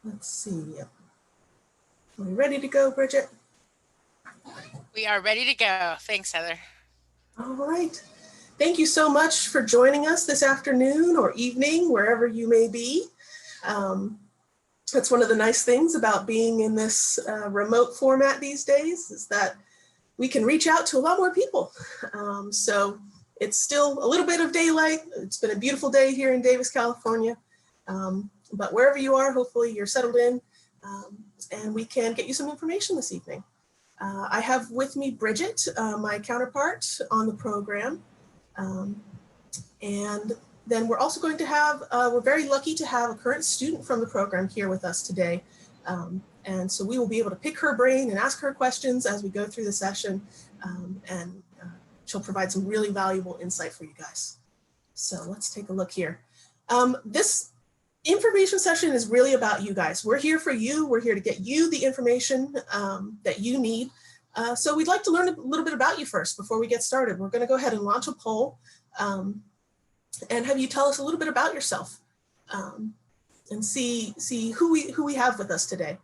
Let's see. Are we ready to go, Bridget? We are ready to go. Thanks, Heather. All right. Thank you so much for joining us this afternoon or evening, wherever you may be. That's one of the nice things about being in this remote format these days, is that we can reach out to a lot more people. So it's still a little bit of daylight. It's been a beautiful day here in Davis, California. But wherever you are, hopefully you're settled in, and we can get you some information this evening. I have with me Bridget, my counterpart on the program. And then we're also going to have, we're very lucky to have a current student from the program here with us today. And so we will be able to pick her brain and ask her questions as we go through the session. And she'll provide some really valuable insight for you guys. So let's take a look here. This information session is really about you guys. We're here for you. We're here to get you the information that you need. So we'd like to learn a little bit about you first before we get started. We're going to go ahead and launch a poll and have you tell us a little bit about yourself and see who we have with us today.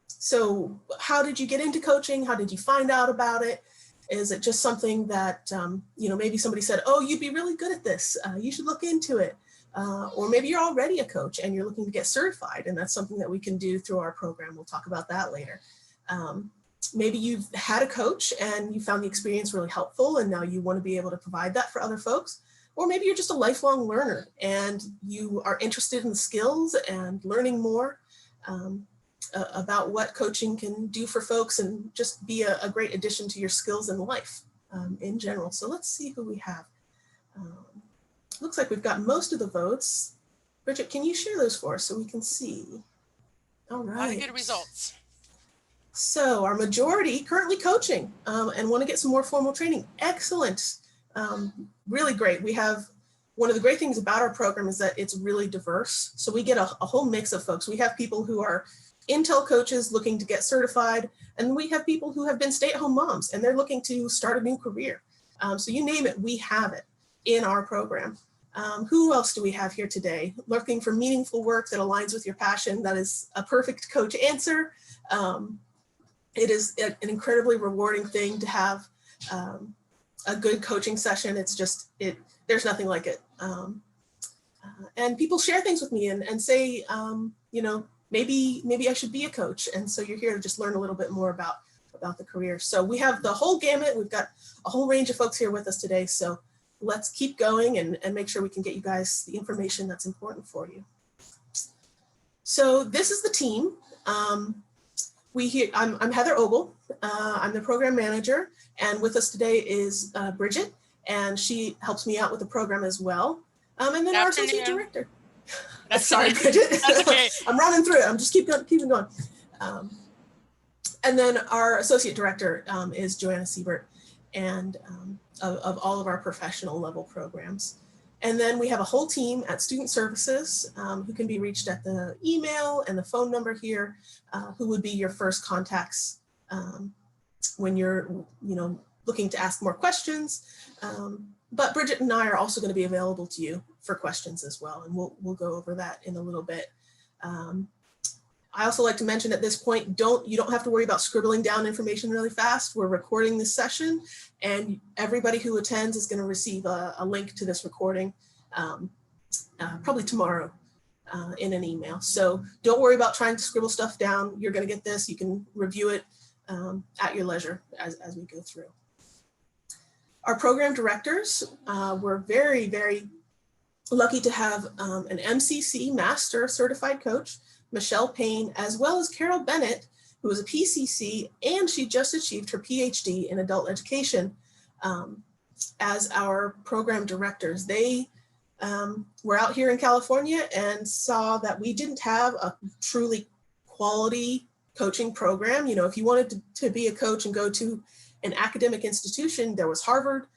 So how did you get into coaching? How did you find out about it? Is it just something that, maybe somebody said, oh, you'd be really good at this. You should look into it. Or maybe you're already a coach and you're looking to get certified, and that's something that we can do through our program. We'll talk about that later. Maybe you've had a coach and you found the experience really helpful and now you want to be able to provide that for other folks. Or maybe you're just a lifelong learner and you are interested in the skills and learning more about what coaching can do for folks and just be a great addition to your skills in life in general. So let's see who we have. Looks like we've got most of the votes. Bridget, can you share those for us so we can see? All right. A lot of good results. So our majority currently coaching and want to get some more formal training. Excellent. Really great. We have one of the great things about our program is that it's really diverse. So we get a whole mix of folks. We have people who are Intel coaches looking to get certified, and we have people who have been stay-at-home moms and they're looking to start a new career. So you name it, we have it in our program. Who else do we have here today? Looking for meaningful work that aligns with your passion. That is a perfect coach answer. It is an incredibly rewarding thing to have a good coaching session. It's just, there's nothing like it. And people share things with me and say, maybe I should be a coach. And so you're here to just learn a little bit more about the career. So we have the whole gamut. We've got a whole range of folks here with us today. So let's keep going and make sure we can get you guys the information that's important for you. So this is the team. I'm Heather Ogle. I'm the program manager, and with us today is Bridget, and she helps me out with the program as well. And then our associate director. Sorry, Bridget. That's okay. I'm running through it. I'm just keeping going. And then our associate director is Joanna Siebert, and of all of our professional level programs. And then we have a whole team at Student Services who can be reached at the email and the phone number here, who would be your first contacts when you're, looking to ask more questions. But Bridget and I are also going to be available to you for questions as well, and we'll go over that in a little bit. I also like to mention at this point, you don't have to worry about scribbling down information really fast. We're recording this session, and everybody who attends is going to receive a link to this recording probably tomorrow in an email. So don't worry about trying to scribble stuff down. You're going to get this. You can review it at your leisure as we go through. Our program directors, we're very, very lucky to have an MCC Master Certified Coach, Michelle Payne, as well as Carol Bennett, who is a PCC, and she just achieved her PhD in adult education as our program directors. They were out here in California and saw that we didn't have a truly quality coaching program. If you wanted to be a coach and go to an academic institution, there was Harvard,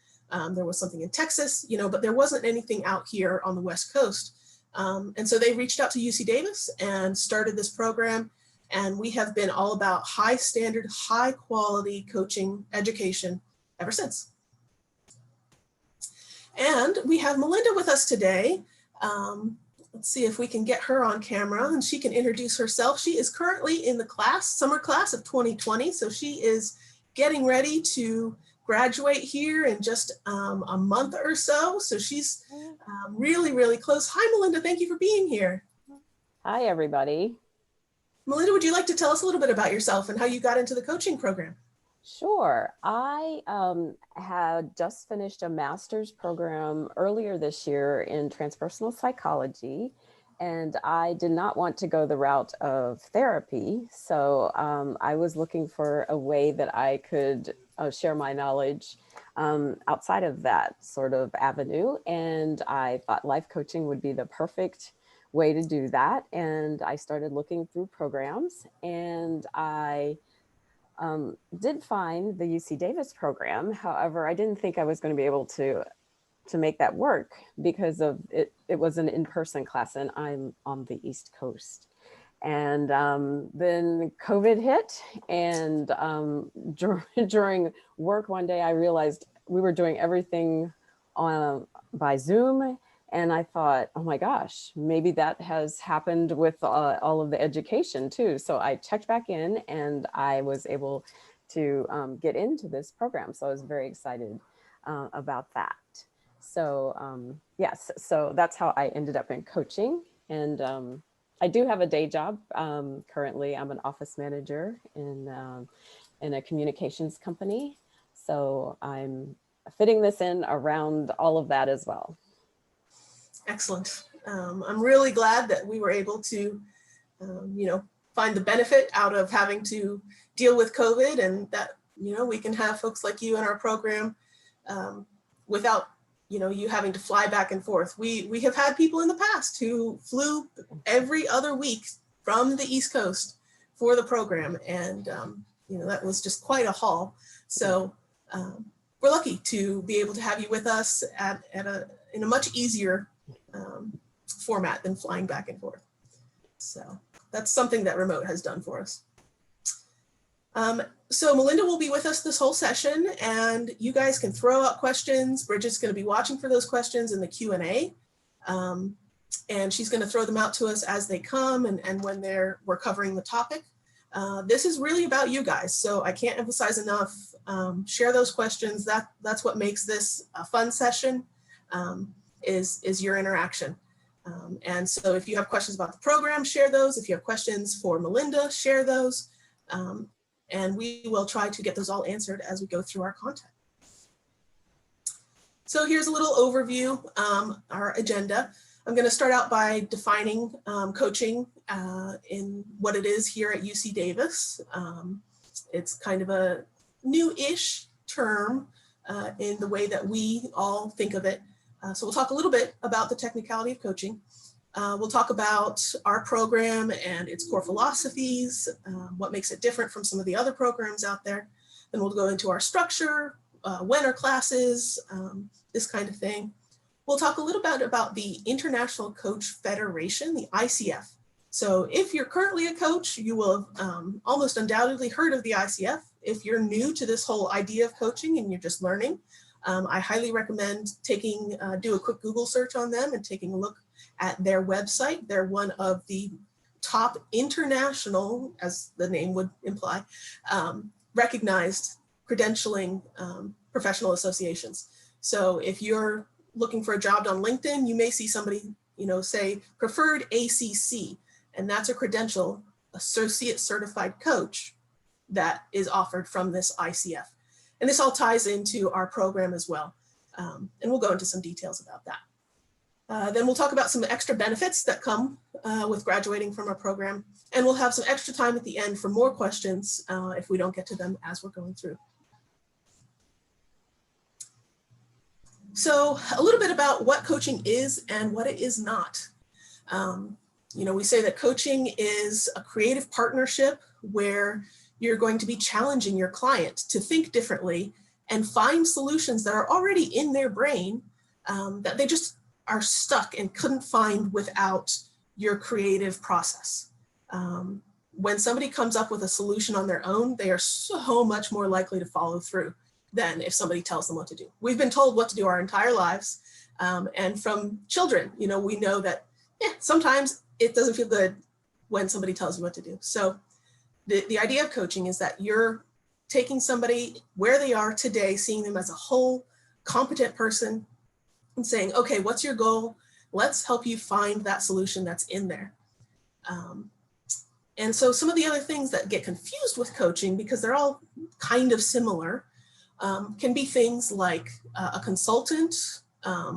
there was something in Texas, but there wasn't anything out here on the West Coast. And so they reached out to UC Davis and started this program. And we have been all about high standard, high quality coaching education ever since. And we have Melinda with us today. Let's see if we can get her on camera and she can introduce herself. She is currently in the summer class of 2020. So she is getting ready to graduate here in just a month or so. So she's really, really close. Hi, Melinda. Thank you for being here. Hi, everybody. Melinda, would you like to tell us a little bit about yourself and how you got into the coaching program? Sure. I had just finished a master's program earlier this year in transpersonal psychology, and I did not want to go the route of therapy. So I was looking for a way that I could share my knowledge outside of that sort of avenue. And I thought life coaching would be the perfect way to do that. And I started looking through programs, and I did find the UC Davis program. However, I didn't think I was going to be able to make that work because of it. It was an in-person class, and I'm on the East Coast. And then COVID hit, and during work one day, I realized we were doing everything by Zoom. And I thought, oh my gosh, maybe that has happened with all of the education too. So I checked back in, and I was able to get into this program. So I was very excited about that. So yes, so that's how I ended up in coaching. And I do have a day job. Currently, I'm an office manager in a communications company. So I'm fitting this in around all of that as well. Excellent. I'm really glad that we were able to, find the benefit out of having to deal with COVID, and that, we can have folks like you in our program without, you having to fly back and forth. We have had people in the past who flew every other week from the East Coast for the program. And, that was just quite a haul. So we're lucky to be able to have you with us in a much easier format than flying back and forth. So that's something that remote has done for us. So Melinda will be with us this whole session, and you guys can throw out questions. Bridget's going to be watching for those questions in the Q&A. And she's going to throw them out to us as they come and when we're covering the topic. This is really about you guys, so I can't emphasize enough. Share those questions. That's what makes this a fun session. Is your interaction. And so if you have questions about the program, share those. If you have questions for Melinda, share those. And we will try to get those all answered as we go through our content. So here's a little overview, our agenda. I'm going to start out by defining coaching in what it is here at UC Davis. It's kind of a new-ish term in the way that we all think of it. So we'll talk a little bit about the technicality of coaching. We'll talk about our program and its core philosophies, what makes it different from some of the other programs out there. Then we'll go into our structure, when are classes, this kind of thing. We'll talk a little bit about the International Coach Federation, the ICF. So if you're currently a coach, you will have almost undoubtedly heard of the ICF. If you're new to this whole idea of coaching and you're just learning, I highly recommend do a quick Google search on them and taking a look at their website. They're one of the top international, as the name would imply, recognized credentialing professional associations. So if you're looking for a job on LinkedIn, you may see somebody, say preferred ACC, and that's a credential, associate certified coach, that is offered from this ICF. And this all ties into our program as well. And we'll go into some details about that. Then we'll talk about some extra benefits that come with graduating from our program. And we'll have some extra time at the end for more questions if we don't get to them as we're going through. So a little bit about what coaching is and what it is not. We say that coaching is a creative partnership where you're going to be challenging your client to think differently and find solutions that are already in their brain that they just are stuck and couldn't find without your creative process. When somebody comes up with a solution on their own, they are so much more likely to follow through than if somebody tells them what to do. We've been told what to do our entire lives. And from children, we know that sometimes it doesn't feel good when somebody tells you what to do. So the idea of coaching is that you're taking somebody where they are today, seeing them as a whole competent person and saying, okay, what's your goal? Let's help you find that solution that's in there. And so some of the other things that get confused with coaching, because they're all kind of similar, can be things like a consultant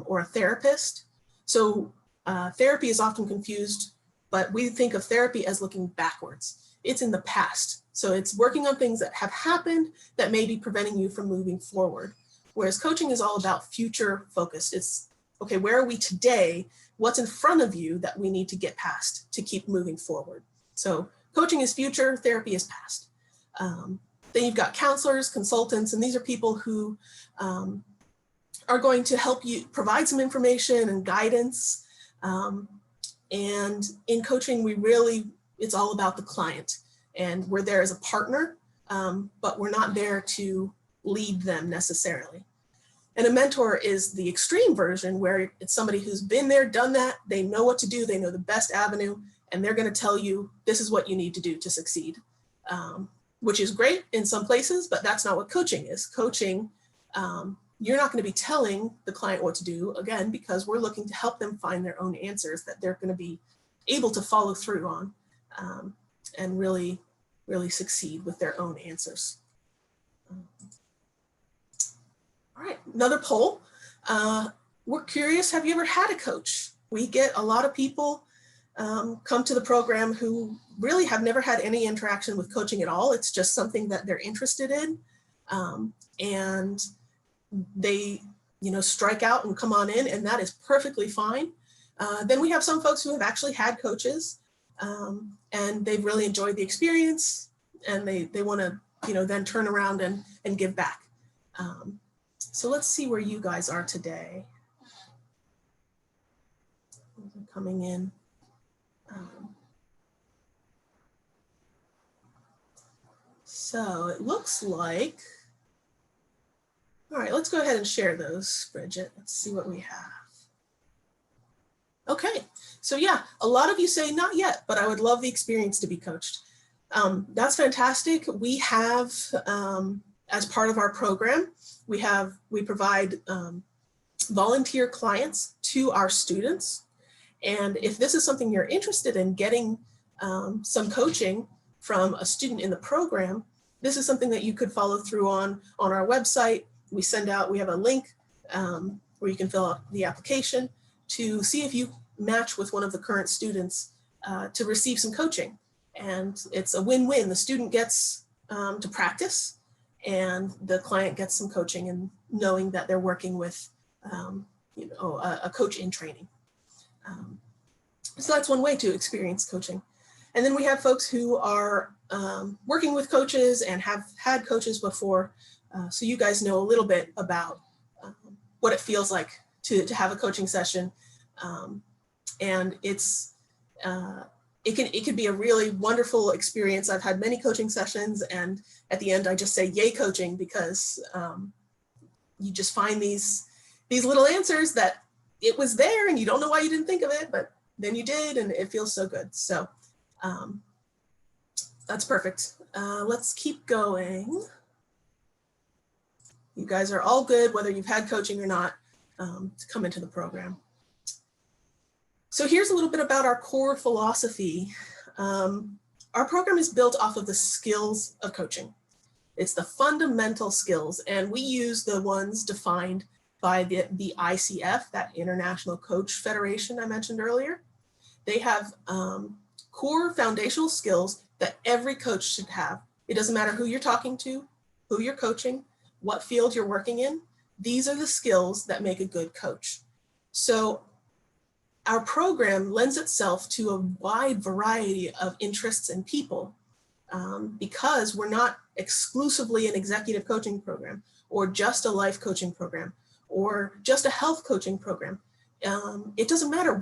or a therapist. So therapy is often confused, but we think of therapy as looking backwards. It's in the past. So it's working on things that have happened that may be preventing you from moving forward. Whereas coaching is all about future focused. It's, okay, where are we today? What's in front of you that we need to get past to keep moving forward? So coaching is future, therapy is past. Then you've got counselors, consultants, and these are people who are going to help you provide some information and guidance. And in coaching, it's all about the client, and we're there as a partner, but we're not there to lead them necessarily. And a mentor is the extreme version, where it's somebody who's been there, done that, they know what to do, they know the best avenue, and they're going to tell you this is what you need to do to succeed, which is great in some places, but that's not what coaching is. Coaching, you're not going to be telling the client what to do, again, because we're looking to help them find their own answers that they're going to be able to follow through on, and really, really succeed with their own answers. All right, another poll. We're curious, have you ever had a coach? We get a lot of people come to the program who really have never had any interaction with coaching at all. It's just something that they're interested in. And they, strike out and come on in, and that is perfectly fine. Then we have some folks who have actually had coaches, and they've really enjoyed the experience, and they want to, then turn around and give back. So let's see where you guys are today. Coming in. So it looks like, all right, let's go ahead and share those, Bridget. Let's see what we have. Okay, so yeah, a lot of you say not yet, but I would love the experience to be coached. That's fantastic. We have, as part of our program, we provide volunteer clients to our students. And if this is something you're interested in, getting some coaching from a student in the program, this is something that you could follow through on our website. We have a link where you can fill out the application to see if you match with one of the current students to receive some coaching. And it's a win-win. The student gets to practice, and the client gets some coaching, and knowing that they're working with a coach in training. So that's one way to experience coaching. And then we have folks who are working with coaches and have had coaches before. So you guys know a little bit about what it feels like to have a coaching session. And it can be a really wonderful experience. I've had many coaching sessions, and at the end I just say, yay coaching, because you just find these little answers that it was there and you don't know why you didn't think of it, but then you did, and it feels so good. So that's perfect. Let's keep going. You guys are all good, whether you've had coaching or not, to come into the program. So here's a little bit about our core philosophy. Our program is built off of the skills of coaching. It's the fundamental skills, and we use the ones defined by the ICF, that International Coach Federation I mentioned earlier. They have core foundational skills that every coach should have. It doesn't matter who you're talking to, who you're coaching, what field you're working in. These are the skills that make a good coach. So our program lends itself to a wide variety of interests and people, because we're not exclusively an executive coaching program, or just a life coaching program, or just a health coaching program. It doesn't matter.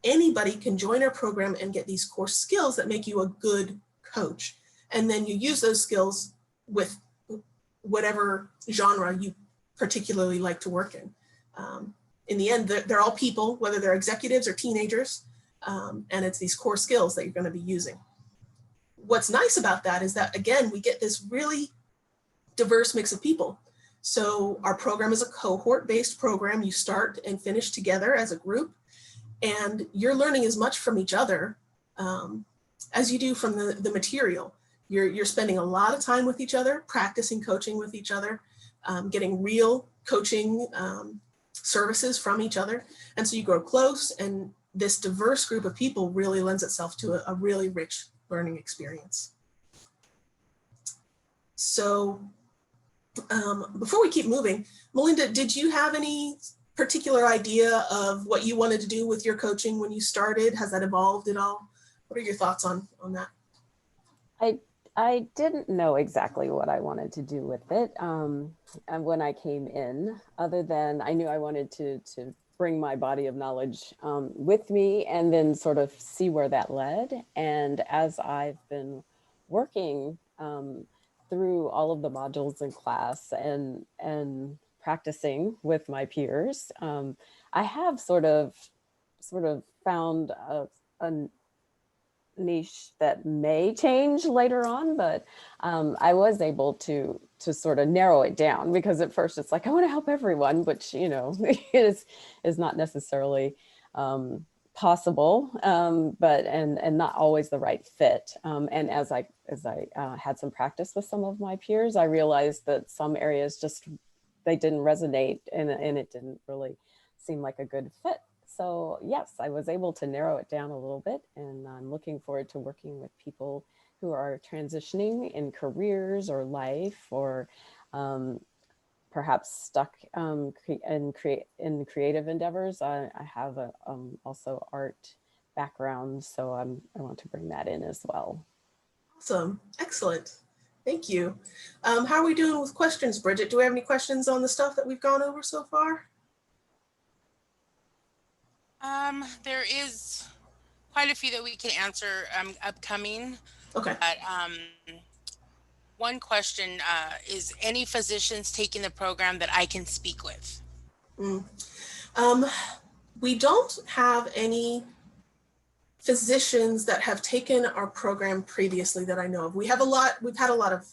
Anybody can join our program and get these core skills that make you a good coach. And then you use those skills with whatever genre you particularly like to work in. In the end, they're all people, whether they're executives or teenagers. And it's these core skills that you're going to be using. What's nice about that is that, again, we get this really diverse mix of people. So our program is a cohort-based program. You start and finish together as a group, and you're learning as much from each other as you do from the material. You're spending a lot of time with each other, practicing coaching with each other, getting real coaching services from each other. And so you grow close, and this diverse group of people really lends itself to a really rich learning experience. So before we keep moving, Melinda, did you have any particular idea of what you wanted to do with your coaching when you started? Has that evolved at all? What are your thoughts on that? I didn't know exactly what I wanted to do with it when I came in, other than I knew I wanted to bring my body of knowledge with me and then sort of see where that led. And as I've been working through all of the modules in class and practicing with my peers, I have sort of found a niche that may change later on, but I was able to sort of narrow it down, because at first it's like, I want to help everyone, which, you know, is not necessarily possible, but and not always the right fit. And as I had some practice with some of my peers, I realized that some areas just, they didn't resonate, and it didn't really seem like a good fit. So yes, I was able to narrow it down a little bit, and I'm looking forward to working with people who are transitioning in careers or life, or perhaps stuck in creative endeavors. I have a also art background, so I want to bring that in as well. Awesome, excellent, thank you. How are we doing with questions, Bridget? Do we have any questions on the stuff that we've gone over so far? There is quite a few that we can answer upcoming. Okay. But one question is, any physicians taking the program that I can speak with? We don't have any physicians that have taken our program previously that I know of. We've had a lot of,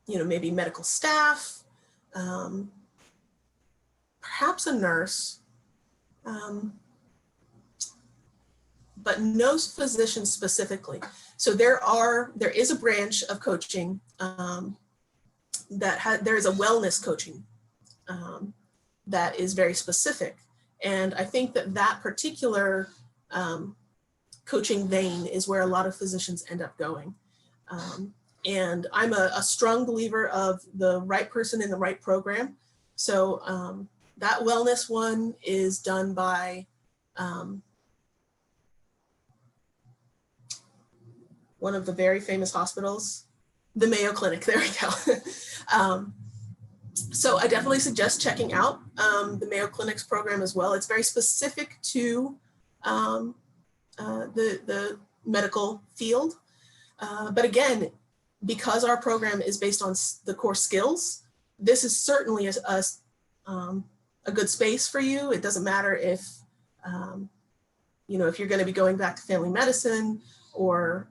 you know, maybe medical staff, perhaps a nurse, but no physicians specifically. So there is a branch of coaching there is a wellness coaching that is very specific. And I think that particular coaching vein is where a lot of physicians end up going. And I'm a strong believer of the right person in the right program. So that wellness one is done by one of the very famous hospitals, the Mayo Clinic, there we go. So I definitely suggest checking out the Mayo Clinic's program as well. It's very specific to the medical field. But again, because our program is based on the core skills, this is certainly a good space for you. It doesn't matter if, you know, if you're going to be going back to family medicine, or,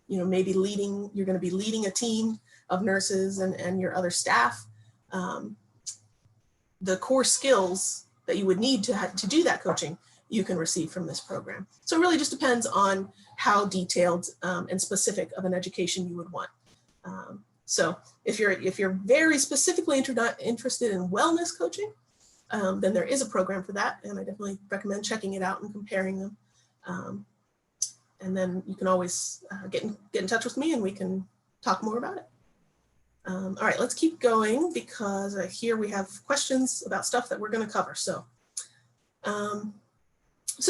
you know, maybe you're going to be leading a team of nurses and your other staff. The core skills that you would need to do that coaching, you can receive from this program. So it really just depends on how detailed and specific of an education you would want. So if you're very specifically interested in wellness coaching, then there is a program for that, and I definitely recommend checking it out and comparing them. And then you can always get in touch with me, and we can talk more about it. All right, let's keep going, because here we have questions about stuff that we're going to cover. So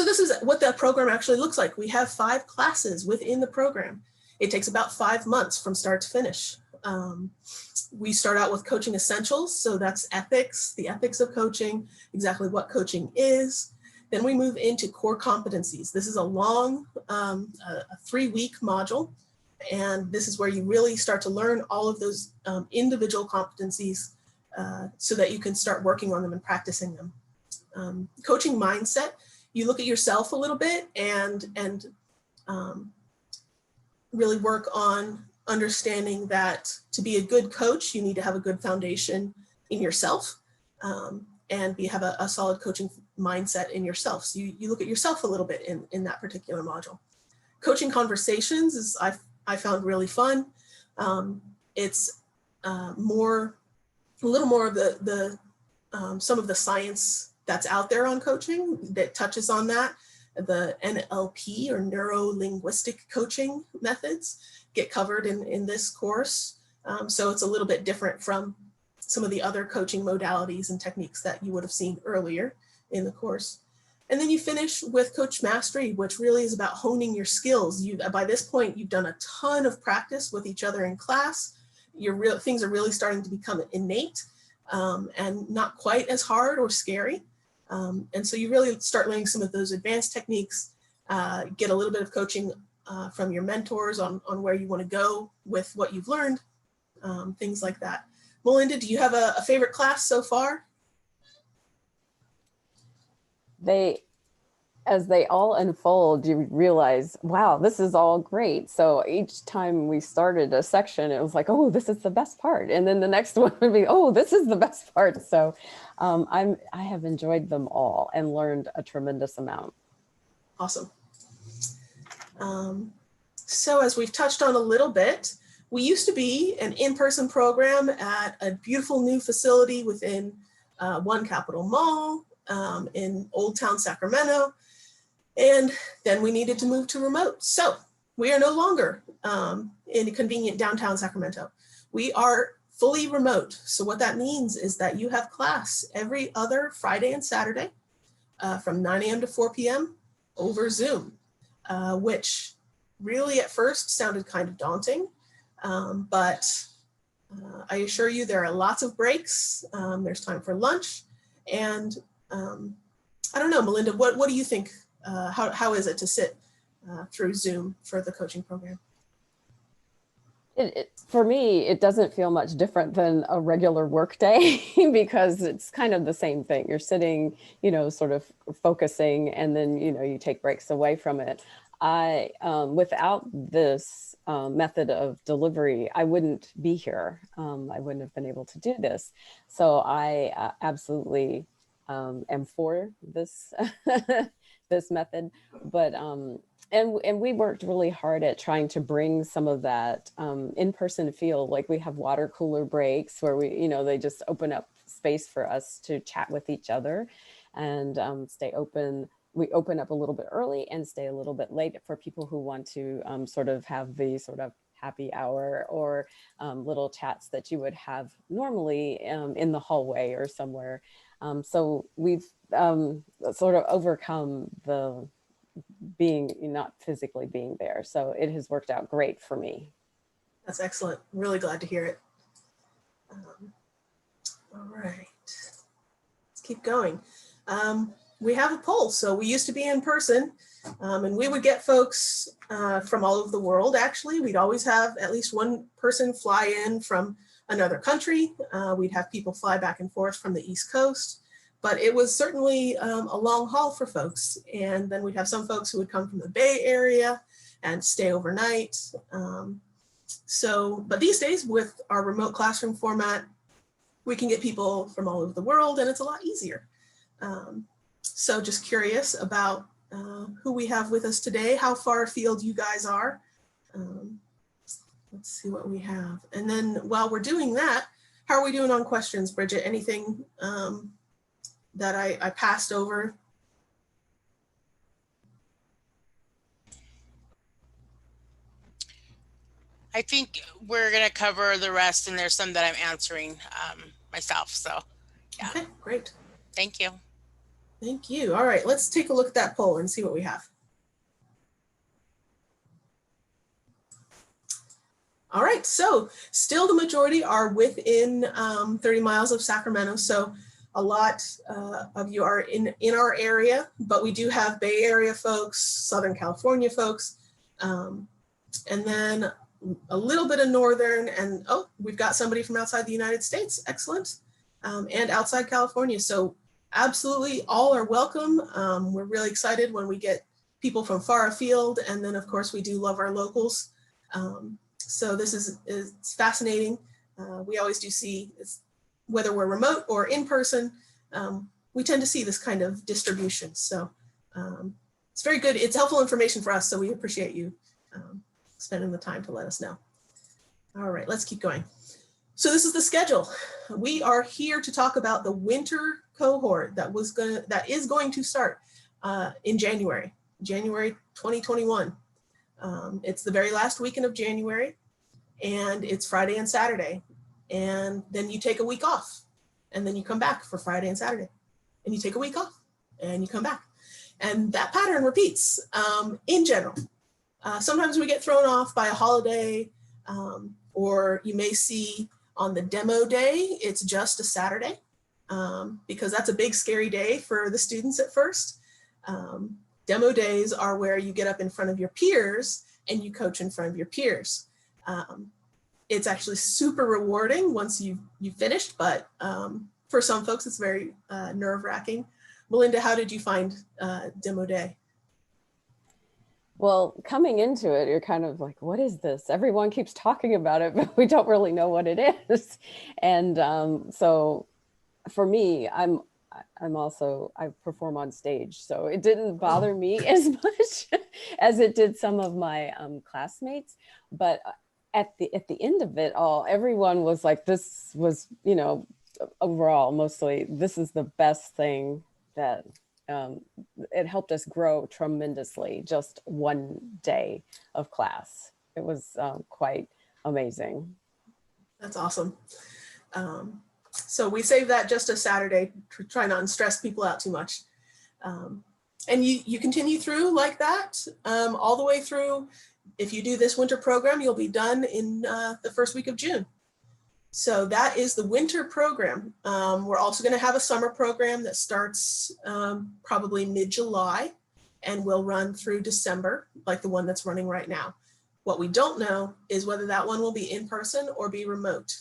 this is what that program actually looks like. We have 5 classes within the program. It takes about 5 months from start to finish. We start out with coaching essentials. So that's ethics, the ethics of coaching, exactly what coaching is. Then we move into core competencies. This is a long, a 3-week module. And this is where you really start to learn all of those individual competencies so that you can start working on them and practicing them. Coaching mindset you look at yourself a little bit and really work on understanding that to be a good coach, you need to have a good foundation in yourself, and have a solid coaching mindset in yourself. So you look at yourself a little bit in that particular module. Coaching conversations is I found really fun. It's a little more of the some of the science that's out there on coaching that touches on that. The NLP, or neuro-linguistic coaching methods, get covered in this course. So it's a little bit different from some of the other coaching modalities and techniques that you would have seen earlier in the course. And then you finish with Coach Mastery, which really is about honing your skills. By this point, you've done a ton of practice with each other in class. Things are really starting to become innate, and not quite as hard or scary. And so you really start learning some of those advanced techniques, get a little bit of coaching from your mentors on where you want to go with what you've learned, things like that. Melinda, do you have a favorite class so far? As they all unfold, you realize, wow, this is all great. So each time we started a section, it was like, oh, this is the best part. And then the next one would be, oh, this is the best part. So I have enjoyed them all and learned a tremendous amount. Awesome. So as we've touched on a little bit, we used to be an in-person program at a beautiful new facility within One Capitol Mall in Old Town Sacramento. And then we needed to move to remote. So we are no longer in a convenient downtown Sacramento. We are fully remote. So what that means is that you have class every other Friday and Saturday from 9 a.m. to 4 p.m. over Zoom, which really at first sounded kind of daunting. But I assure you there are lots of breaks. There's time for lunch. And I don't know, Melinda, what do you think? How is it to sit through Zoom for the coaching program? For me, it doesn't feel much different than a regular work day because it's kind of the same thing. You're sitting, sort of focusing, and then, you take breaks away from it. Without this method of delivery, I wouldn't be here. I wouldn't have been able to do this. So I absolutely am for this this method, but and we worked really hard at trying to bring some of that in-person feel. Like we have water cooler breaks where we, they just open up space for us to chat with each other and stay open. We open up a little bit early and stay a little bit late for people who want to sort of have the sort of happy hour or little chats that you would have normally in the hallway or somewhere. So we've sort of overcome the not physically being there. So it has worked out great for me. That's excellent. Really glad to hear it. All right, let's keep going. We have a poll. So we used to be in person and we would get folks from all over the world. Actually, we'd always have at least one person fly in from another country. We'd have people fly back and forth from the East Coast. But it was certainly a long haul for folks. And then we'd have some folks who would come from the Bay Area and stay overnight. But these days with our remote classroom format, we can get people from all over the world and it's a lot easier. So just curious about who we have with us today, how far afield you guys are. Let's see what we have. And then while we're doing that, how are we doing on questions, Bridget? Anything that I passed over? I think we're going to cover the rest, and there's some that I'm answering myself. So, yeah. Okay, great. Thank you. Thank you. All right, let's take a look at that poll and see what we have. All right, so still the majority are within 30 miles of Sacramento. So a lot of you are in our area, but we do have Bay Area folks, Southern California folks, and then a little bit of Northern, and oh, we've got somebody from outside the United States, excellent, and outside California. So Absolutely, all are welcome. We're really excited when we get people from far afield, and then of course we do love our locals. So this is fascinating. We always do see, whether we're remote or in person, we tend to see this kind of distribution. So it's very good. It's helpful information for us, so we appreciate you spending the time to let us know. All right, let's keep going. So this is the schedule. We are here to talk about the winter cohort that is going to start in January 2021. It's the very last weekend of January, and it's Friday and Saturday. And then you take a week off, and then you come back for Friday and Saturday, and you take a week off, and you come back. And that pattern repeats in general. Sometimes we get thrown off by a holiday, or you may see on the demo day, it's just a Saturday, because that's a big scary day for the students at first. Demo days are where you get up in front of your peers and you coach in front of your peers. It's actually super rewarding once you've finished, but for some folks, it's very nerve-wracking. Melinda, how did you find demo day? Well, coming into it, you're kind of like, what is this? Everyone keeps talking about it, but we don't really know what it is. And so for me, I perform on stage, so it didn't bother me as much as it did some of my classmates. But at the end of it all, everyone was like, this was, overall, mostly, this is the best thing that it helped us grow tremendously. Just one day of class. It was quite amazing. That's awesome. So we save that just a Saturday to try not to stress people out too much. And you continue through like that all the way through. If you do this winter program, you'll be done in the first week of June. So that is the winter program. We're also going to have a summer program that starts probably mid-July and will run through December, like the one that's running right now. What we don't know is whether that one will be in person or be remote.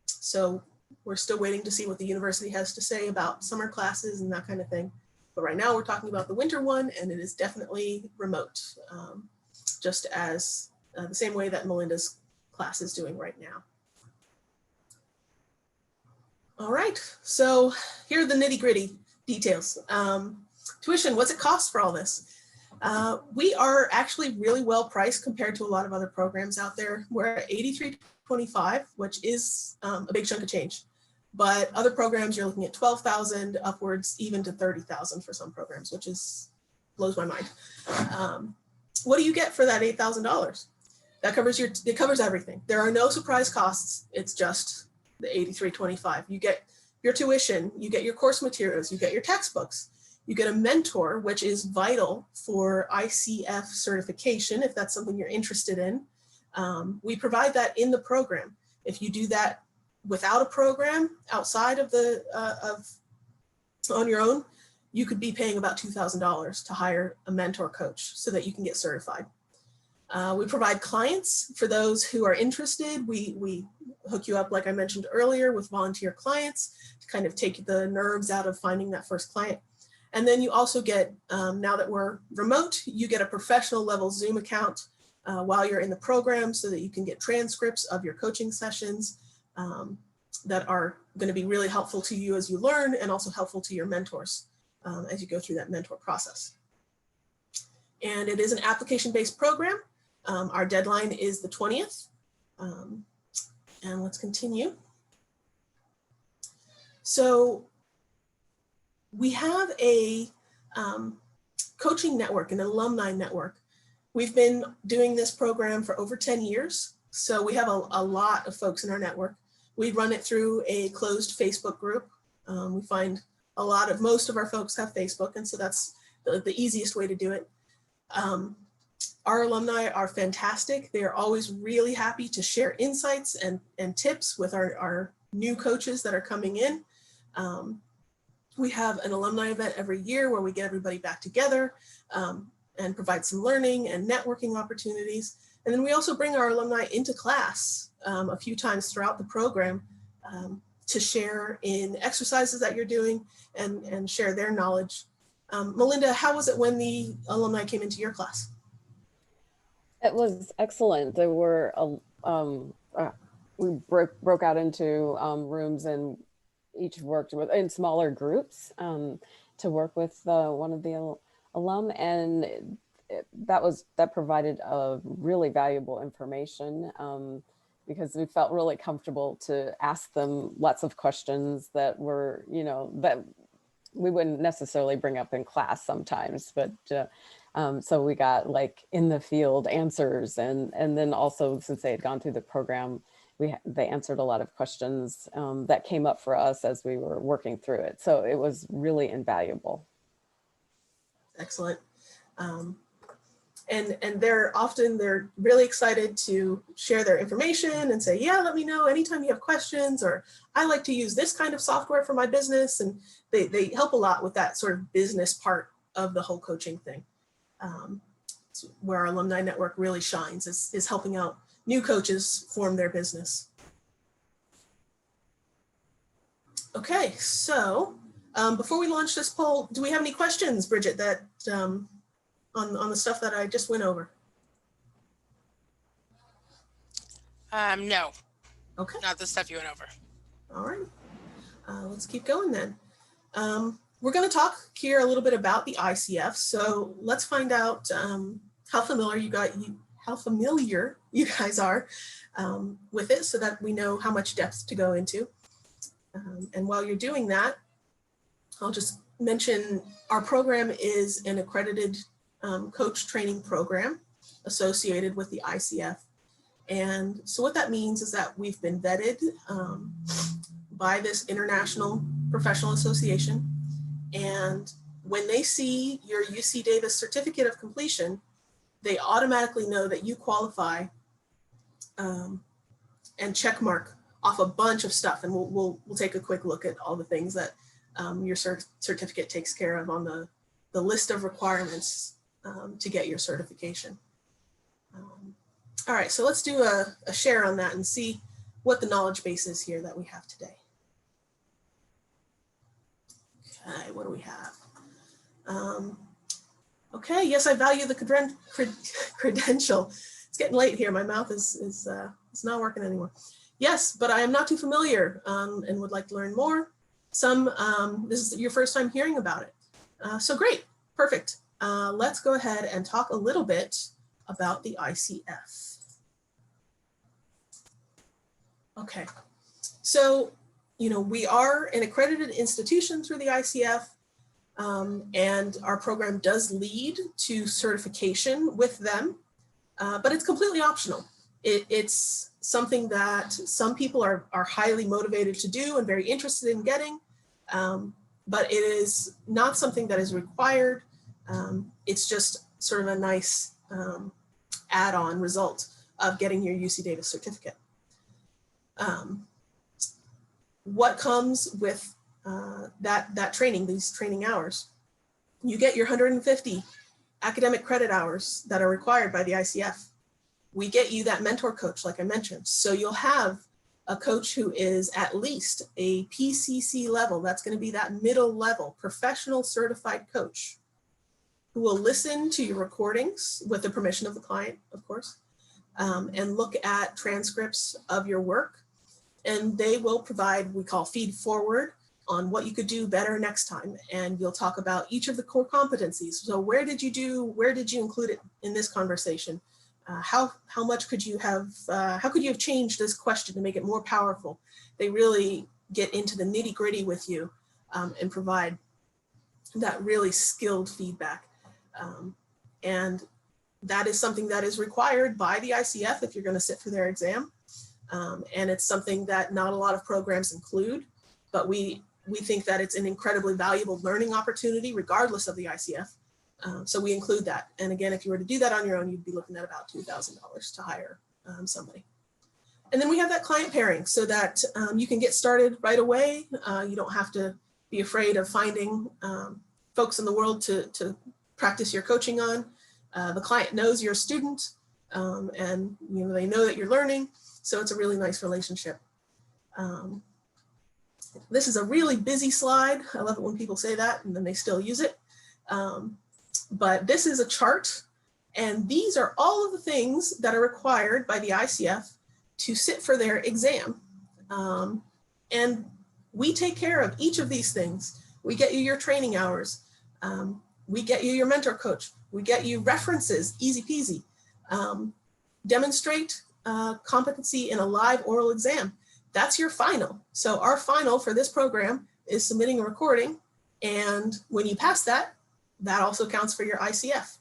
So we're still waiting to see what the university has to say about summer classes and that kind of thing. But right now we're talking about the winter one, and it is definitely remote, just as the same way that Melinda's class is doing right now. All right, so here are the nitty-gritty details. Tuition, what's it cost for all this? We are actually really well priced compared to a lot of other programs out there. We're at $83.25, which is a big chunk of change. But other programs, you're looking at $12,000 upwards, even to $30,000 for some programs, which blows my mind. What do you get for that $8,000? That covers it covers everything. There are no surprise costs. It's just the $83.25. You get your tuition, you get your course materials, you get your textbooks, you get a mentor, which is vital for ICF certification, if that's something you're interested in. We provide that in the program. If you do that without a program outside of on your own, you could be paying about $2,000 to hire a mentor coach so that you can get certified. We provide clients for those who are interested. We hook you up, like I mentioned earlier, with volunteer clients to kind of take the nerves out of finding that first client. And then you also get, now that we're remote, you get a professional level Zoom account while you're in the program so that you can get transcripts of your coaching sessions that are going to be really helpful to you as you learn, and also helpful to your mentors as you go through that mentor process. And it is an application-based program. Our deadline is the 20th. And let's continue. So we have a coaching network, an alumni network. We've been doing this program for over 10 years. So we have a lot of folks in our network. We run it through a closed Facebook group. We find most of our folks have Facebook, and so that's the easiest way to do it. Our alumni are fantastic. They are always really happy to share insights and tips with our new coaches that are coming in. We have an alumni event every year where we get everybody back together and provide some learning and networking opportunities. And then we also bring our alumni into class a few times throughout the program to share in exercises that you're doing and share their knowledge. Melinda, how was it when the alumni came into your class? It was excellent. There were, we broke out into rooms and each worked with in smaller groups to work with one of the alum, and that provided really valuable information because we felt really comfortable to ask them lots of questions that were, that we wouldn't necessarily bring up in class sometimes, but so we got like in the field answers, and then also since they had gone through the program, they answered a lot of questions that came up for us as we were working through it. So it was really invaluable. Excellent. And they're really excited to share their information and say, yeah, let me know anytime you have questions, or I like to use this kind of software for my business. And they help a lot with that sort of business part of the whole coaching thing. Where our alumni network really shines is helping out new coaches form their business. Okay, so before we launch this poll, do we have any questions, Bridget, that on the stuff that I just went over? No. Okay. Not the stuff you went over. All right. Let's keep going then. We're going to talk here a little bit about the ICF. So let's find out how familiar you guys are with it, so that we know how much depth to go into. And while you're doing that, I'll just mention our program is an accredited coach training program associated with the ICF. And so what that means is that we've been vetted by this international professional association. And when they see your UC Davis certificate of completion, they automatically know that you qualify and check mark off a bunch of stuff. And we'll take a quick look at all the things that your certificate takes care of on the list of requirements to get your certification. All right, so let's do a share on that and see what the knowledge base is here that we have today. Okay, what do we have? Okay, yes, I value the credential. It's getting late here. My mouth is not working anymore. Yes, but I am not too familiar and would like to learn more. This is your first time hearing about it. So great, perfect. Let's go ahead and talk a little bit about the ICF. Okay, so, we are an accredited institution through the ICF, and our program does lead to certification with them, but it's completely optional. It's something that some people are highly motivated to do and very interested in getting, but it is not something that is required. It's just sort of a nice add-on result of getting your UC Davis certificate. What comes with that training, these training hours? You get your 150 academic credit hours that are required by the ICF. We get you that mentor coach, like I mentioned. So you'll have a coach who is at least a PCC level. That's going to be that middle level professional certified coach who will listen to your recordings with the permission of the client, of course, and look at transcripts of your work. And they will provide, we call feed forward, on what you could do better next time. And you'll talk about each of the core competencies. So where did you include it in this conversation? How much could you have, how could you have changed this question to make it more powerful? They really get into the nitty gritty with you and provide that really skilled feedback. And that is something that is required by the ICF if you're going to sit for their exam. And it's something that not a lot of programs include, but we think that it's an incredibly valuable learning opportunity regardless of the ICF. So we include that. And again, if you were to do that on your own, you'd be looking at about $2,000 to hire somebody. And then we have that client pairing so that you can get started right away. You don't have to be afraid of finding folks in the world to practice your coaching on. The client knows you're a student and they know that you're learning. So it's a really nice relationship. This is a really busy slide. I love it when people say that and then they still use it. But this is a chart, and these are all of the things that are required by the ICF to sit for their exam. And we take care of each of these things. We get you your training hours. We get you your mentor coach. We get you references, easy peasy. Demonstrate competency in a live oral exam. That's your final. So our final for this program is submitting a recording. And when you pass that, that also counts for your ICF.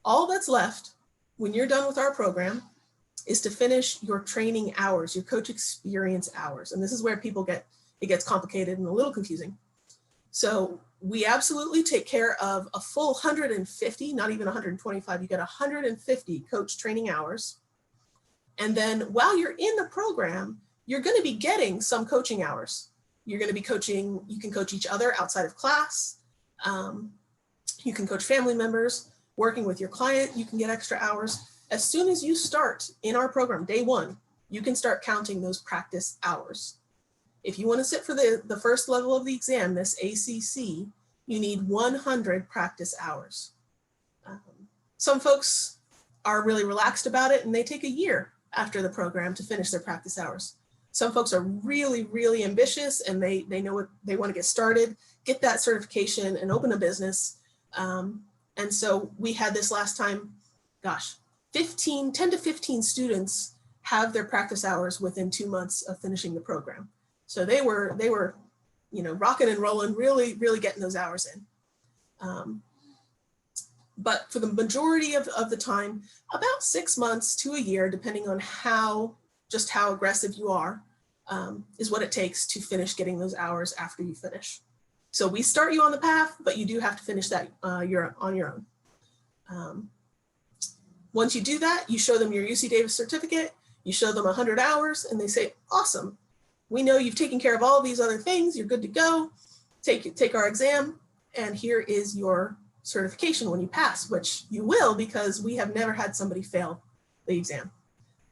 All that's left when you're done with our program is to finish your training hours, your coach experience hours. And this is where it gets complicated and a little confusing. So we absolutely take care of a full 150, not even 125, you get 150 coach training hours. And then while you're in the program, you're going to be getting some coaching hours. You're going to be coaching, you can coach each other outside of class. You can coach family members, working with your client, you can get extra hours. As soon as you start in our program, day one, you can start counting those practice hours. If you want to sit for the first level of the exam, this ACC, you need 100 practice hours. Some folks are really relaxed about it and they take a year after the program to finish their practice hours. Some folks are really, really ambitious and they know what they want to get started, get that certification and open a business. And so we had this last time, gosh, 10 to 15 students have their practice hours within 2 months of finishing the program. So they were, rocking and rolling, really, really getting those hours in. But for the majority of the time, about 6 months to a year, depending on how aggressive you are, is what it takes to finish getting those hours after you finish. So we start you on the path, but you do have to finish that you're on your own. Once you do that, you show them your UC Davis certificate, you show them 100 hours, and they say, awesome. We know you've taken care of all these other things. You're good to go. Take our exam, and here is your certification when you pass, which you will because we have never had somebody fail the exam.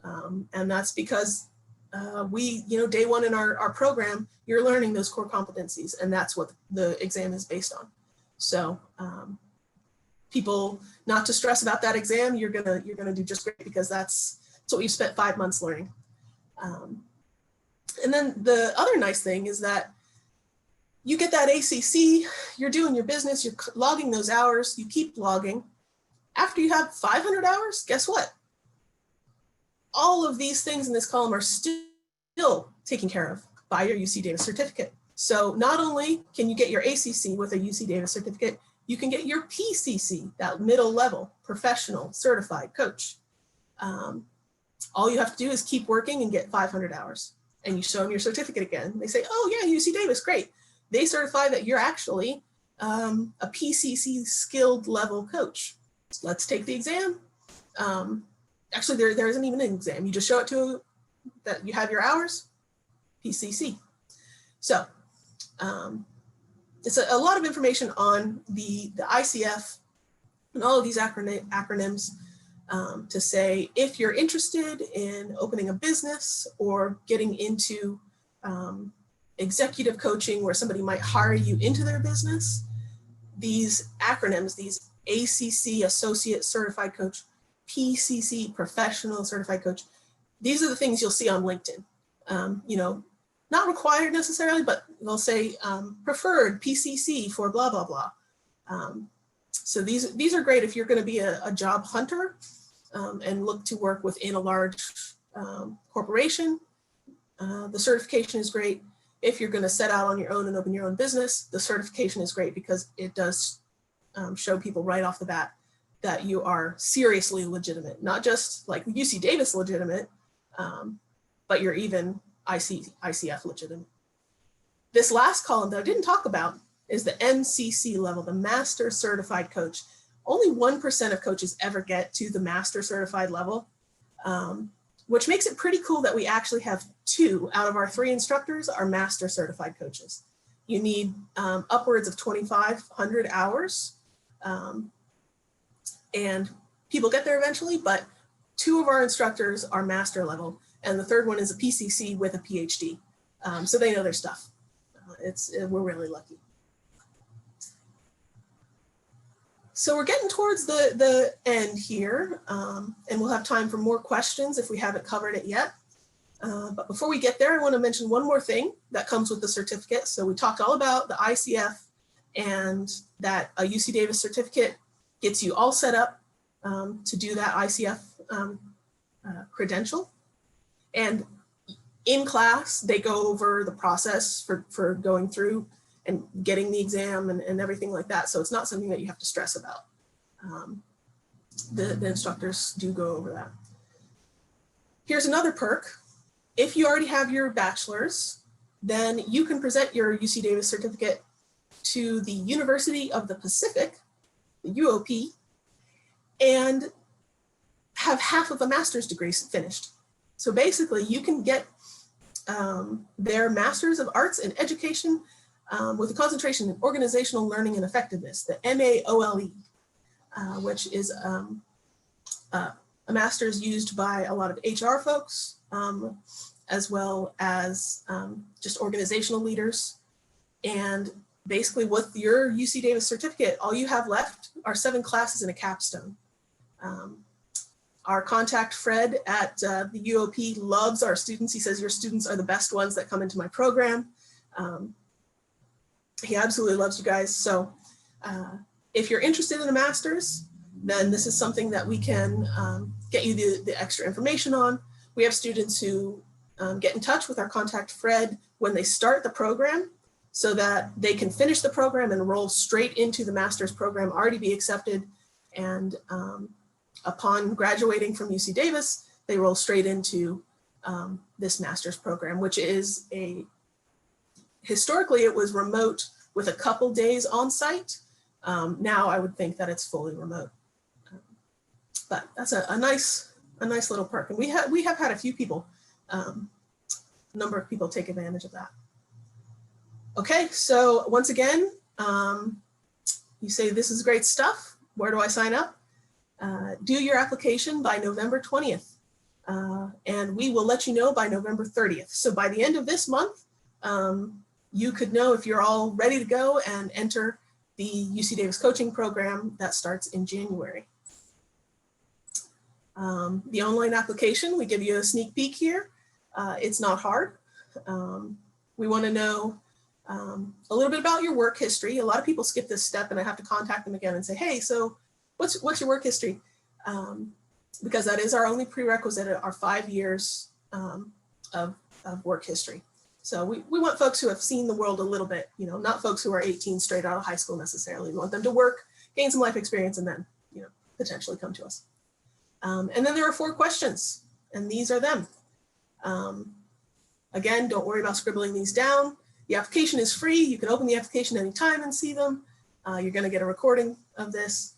And that's because day one in our program, you're learning those core competencies, and that's what the exam is based on. So people, not to stress about that exam, you're gonna do just great because that's what you spent 5 months learning. And then the other nice thing is that you get that ACC, you're doing your business, you're logging those hours, you keep logging. After you have 500 hours, guess what? All of these things in this column are still taken care of by your UC Davis certificate. So not only can you get your ACC with a UC Davis certificate, you can get your PCC, that middle level, professional certified coach. All you have to do is keep working and get 500 hours. And you show them your certificate again. They say, oh yeah, UC Davis, great. They certify that you're actually a PCC skilled level coach. So let's take the exam. Actually, there isn't even an exam. You just show it to that you have your hours, PCC. So it's a lot of information on the ICF and all of these acronyms to say, if you're interested in opening a business or getting into executive coaching where somebody might hire you into their business, these acronyms, these ACC, Associate Certified Coach, PCC, Professional Certified Coach, these are the things you'll see on LinkedIn. Not required necessarily, but they'll say preferred PCC for blah, blah, blah. So these are great if you're going to be a job hunter and look to work within a large corporation. The certification is great. If you're going to set out on your own and open your own business, the certification is great because it does show people right off the bat that you are seriously legitimate, not just like UC Davis legitimate, but you're even ICF legitimate. This last column that I didn't talk about is the MCC level, the Master Certified Coach. Only 1% of coaches ever get to the Master Certified level, which makes it pretty cool that we actually have 2 out of our 3 instructors are Master Certified Coaches. You need upwards of 2,500 hours, and people get there eventually, but 2 of our instructors are master level, and the 3rd one is a PCC with a PhD. So they know their stuff. We're really lucky. So we're getting towards the end here, and we'll have time for more questions if we haven't covered it yet. But before we get there, I want to mention one more thing that comes with the certificate. So we talked all about the ICF, and that a UC Davis certificate gets you all set up to do that ICF credential. And in class, they go over the process for going through and getting the exam and everything like that. So it's not something that you have to stress about. The instructors do go over that. Here's another perk. If you already have your bachelor's, then you can present your UC Davis certificate to the University of the Pacific, the UOP, and have half of a master's degree finished. So basically you can get their Master's of Arts in Education with a concentration in Organizational Learning and Effectiveness, the MAOLE, which is a master's used by a lot of HR folks, as well as just organizational leaders. And basically with your UC Davis certificate, all you have left are 7 classes and a capstone. Our contact, Fred, at the UOP loves our students. He says, your students are the best ones that come into my program. He absolutely loves you guys. So if you're interested in a master's, then this is something that we can get you the extra information on. We have students who get in touch with our contact, Fred, when they start the program so that they can finish the program and roll straight into the master's program, already be accepted. And upon graduating from UC Davis, they roll straight into this master's program, which is historically it was remote with a couple days on site. Now I would think that it's fully remote. But that's a nice little perk. And we have had a few people, a number of people take advantage of that. Okay, so once again, you say this is great stuff. Where do I sign up? Do your application by November 20th, and we will let you know by November 30th. So by the end of this month, you could know if you're all ready to go and enter the UC Davis coaching program that starts in January. The online application, we give you a sneak peek here. It's not hard. We want to know a little bit about your work history. A lot of people skip this step and I have to contact them again and say, hey, so what's your work history? Because that is our only prerequisite, our 5 years of work history. So we want folks who have seen the world a little bit, not folks who are 18 straight out of high school necessarily. We want them to work, gain some life experience, and then potentially come to us. And then there are 4 questions, and these are them. Again, don't worry about scribbling these down. The application is free. You can open the application anytime and see them. You're going to get a recording of this.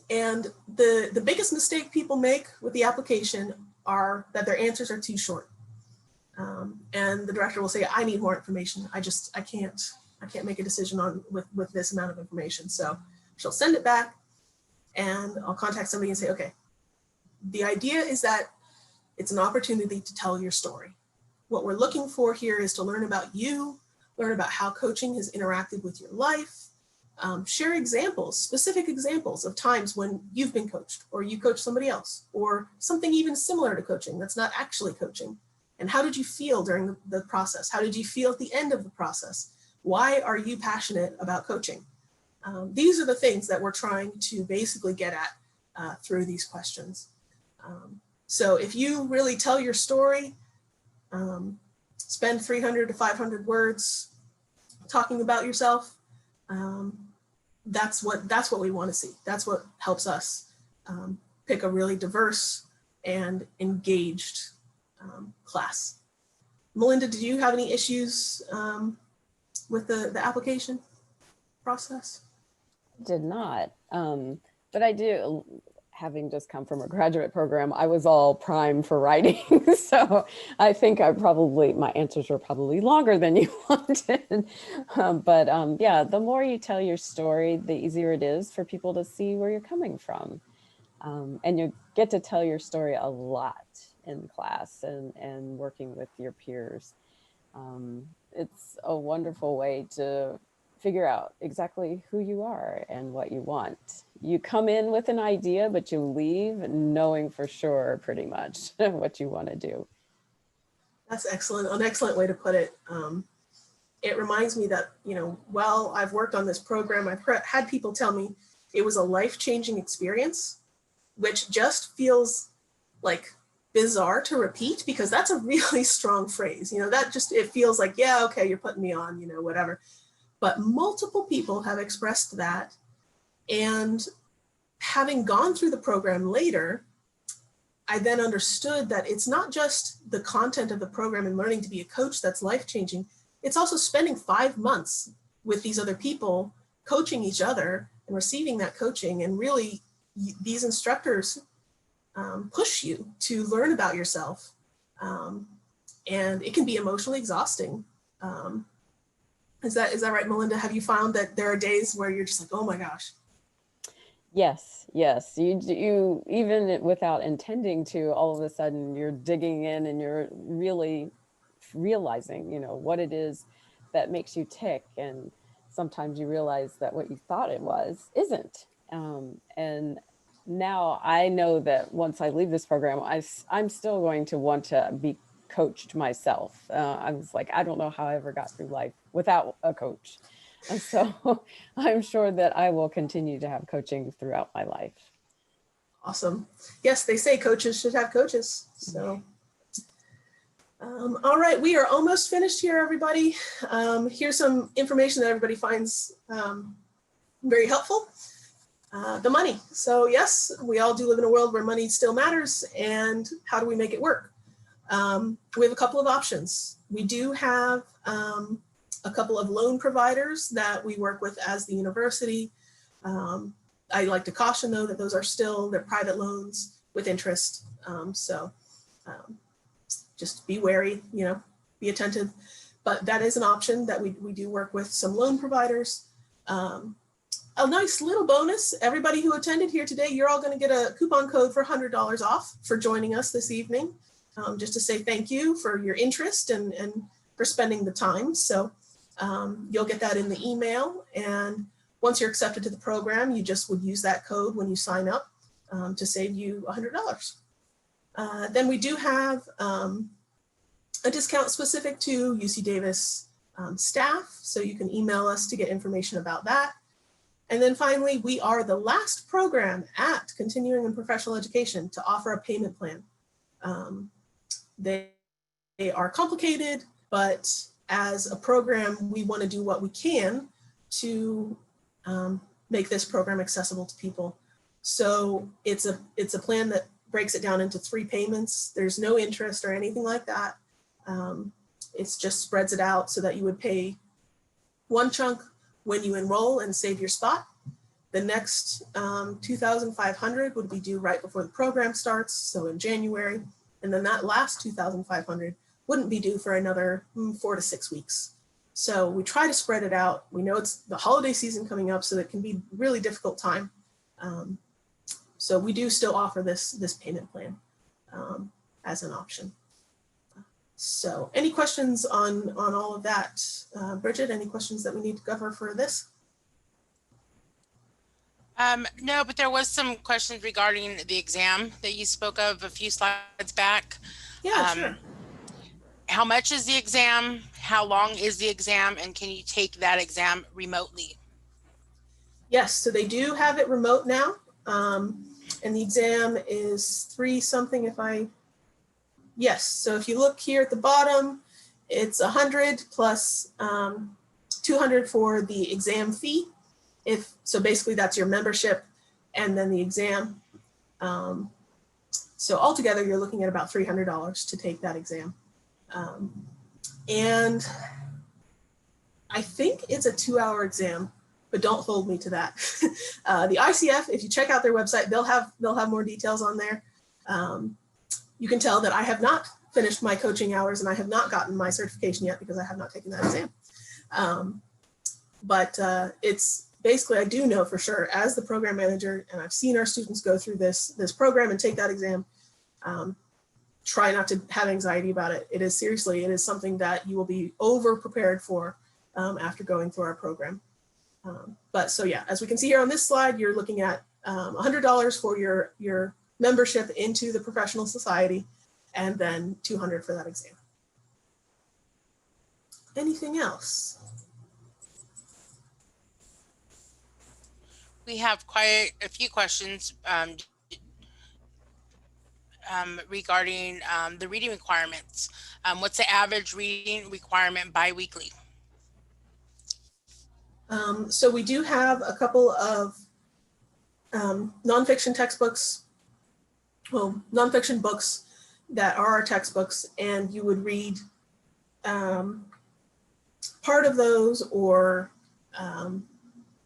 And the biggest mistake people make with the application are that their answers are too short. And the director will say, I need more information. I can't make a decision with this amount of information. So she'll send it back and I'll contact somebody and say, okay, the idea is that it's an opportunity to tell your story. What we're looking for here is to learn about you, learn about how coaching has interacted with your life, share examples, specific examples of times when you've been coached or you coached somebody else or something even similar to coaching that's not actually coaching. And how did you feel during the process? How did you feel at the end of the process? Why are you passionate about coaching? These are the things that we're trying to basically get at through these questions. So if you really tell your story, spend 300 to 500 words talking about yourself, that's what we want to see. That's what helps us pick a really diverse and engaged class. Melinda, did you have any issues with the application process? Did not, but I do. Having just come from a graduate program, I was all primed for writing. So I think my answers were probably longer than you wanted. Yeah, the more you tell your story, the easier it is for people to see where you're coming from. And you get to tell your story a lot in class and working with your peers. it's a wonderful way to figure out exactly who you are and what you want. You come in with an idea, but you leave knowing for sure pretty much what you want to do. That's excellent. An excellent way to put it. It reminds me that, you know, while I've worked on this program, I've had people tell me it was a life-changing experience, which just feels like bizarre to repeat because that's a really strong phrase. You know, that just, it feels like, yeah, okay, you're putting me on, you know, whatever. But multiple people have expressed that. And having gone through the program later, I then understood that it's not just the content of the program and learning to be a coach that's life-changing. It's also spending 5 months with these other people, coaching each other and receiving that coaching. And really, these instructors push you to learn about yourself. And it can be emotionally exhausting. Is that right, Melinda? Have you found that there are days where you're just like, oh my gosh? Yes, yes. You even without intending to, all of a sudden you're digging in and you're really realizing, you know, what it is that makes you tick. And sometimes you realize that what you thought it was isn't. And now I know that once I leave this program, I'm still going to want to be coached myself. I was like, I don't know how I ever got through life without a coach. And so I'm sure that I will continue to have coaching throughout my life. Awesome. Yes, they say coaches should have coaches. So, all right, we are almost finished here, everybody. Here's some information that everybody finds very helpful. The money. So yes, we all do live in a world where money still matters. And how do we make it work? We have a couple of options. We do have a couple of loan providers that we work with as the university. I like to caution though that those are still, they're private loans with interest. Just be wary, you know, be attentive, but that is an option that we do work with some loan providers. A nice little bonus, everybody who attended here today, you're all going to get a coupon code for $100 off for joining us this evening, just to say thank you for your interest and for spending the time. So you'll get that in the email, and once you're accepted to the program, you just would use that code when you sign up to save you $100. Then we do have a discount specific to UC Davis staff, so you can email us to get information about that. And then finally, we are the last program at Continuing and Professional Education to offer a payment plan. They are complicated, but as a program, we want to do what we can to make this program accessible to people. So it's a plan that breaks it down into 3 payments. There's no interest or anything like that. It's just spreads it out so that you would pay one chunk when you enroll and save your spot. The next $2,500 would be due right before the program starts, so in January. And then that last $2,500 wouldn't be due for another 4 to 6 weeks. So we try to spread it out. We know it's the holiday season coming up, so it can be a really difficult time. So we do still offer this payment plan as an option. So any questions on all of that? Bridget, any questions that we need to cover for this? No, but there was some questions regarding the exam that you spoke of a few slides back. Yeah, sure. How much is the exam? How long is the exam? And can you take that exam remotely? Yes, so they do have it remote now. And the exam is 3 something yes. So if you look here at the bottom, it's 100 plus 200 for the exam fee. So basically that's your membership and then the exam. So altogether you're looking at about $300 to take that exam. And I think it's a 2-hour exam, but don't hold me to that. The ICF, if you check out their website, they'll have more details on there. You can tell that I have not finished my coaching hours and I have not gotten my certification yet because I have not taken that exam. But it's basically, I do know for sure as the program manager, and I've seen our students go through this program and take that exam, try not to have anxiety about it. It is seriously, it is something that you will be over prepared for after going through our program. But so yeah, as we can see here on this slide, you're looking at $100 for your membership into the professional society, and then $200 for that exam. Anything else? We have quite a few questions regarding the reading requirements. What's the average reading requirement biweekly? So we do have a couple of nonfiction textbooks, well, nonfiction books that are our textbooks, and you would read part of those, or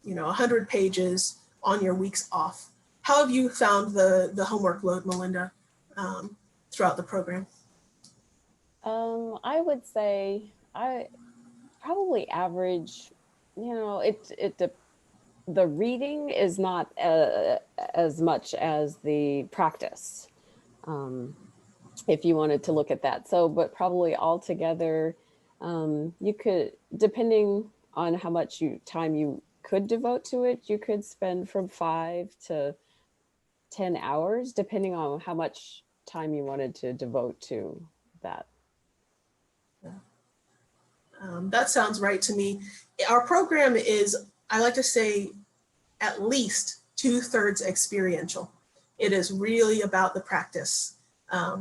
100 pages on your weeks off. How have you found the homework load, Melinda, throughout the program? I would say I probably average, the reading is not as much as the practice, if you wanted to look at that. So, but probably altogether, you could, depending on how much time you could devote to it, you could spend from 5 to 10 hours, depending on how much time you wanted to devote to that. That sounds right to me. Our program is, I like to say, at least 2/3 experiential. It is really about the practice,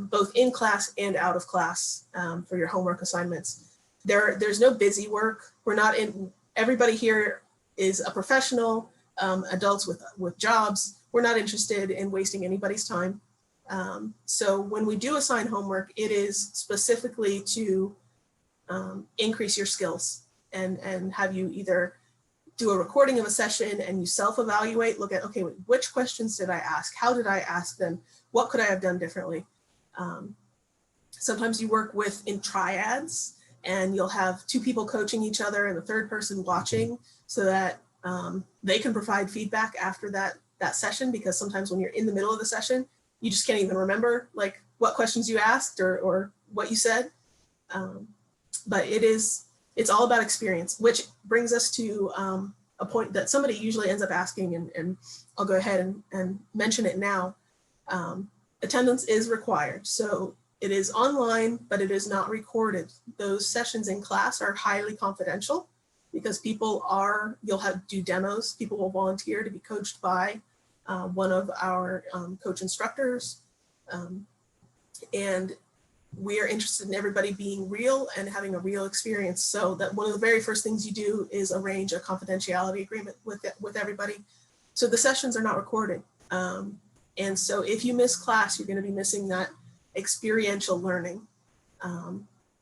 both in class and out of class, for your homework assignments. There's no busy work. We're not in, everybody here is a professional, adults with jobs. We're not interested in wasting anybody's time. So when we do assign homework, it is specifically to increase your skills and have you either do a recording of a session and you self-evaluate, look at, okay, which questions did I ask? How did I ask them? What could I have done differently? Sometimes you work in triads, and you'll have 2 people coaching each other and the 3rd person watching, so that they can provide feedback after that session, because sometimes when you're in the middle of the session, you just can't even remember like what questions you asked or what you said. But it's all about experience, which brings us to a point that somebody usually ends up asking, and I'll go ahead and mention it now. Attendance is required. So it is online, but it is not recorded. Those sessions in class are highly confidential, because you'll do demos. People will volunteer to be coached by one of our coach instructors. And we are interested in everybody being real and having a real experience. So that one of the very first things you do is arrange a confidentiality agreement with everybody. So the sessions are not recorded. And so if you miss class, you're going to be missing that experiential learning.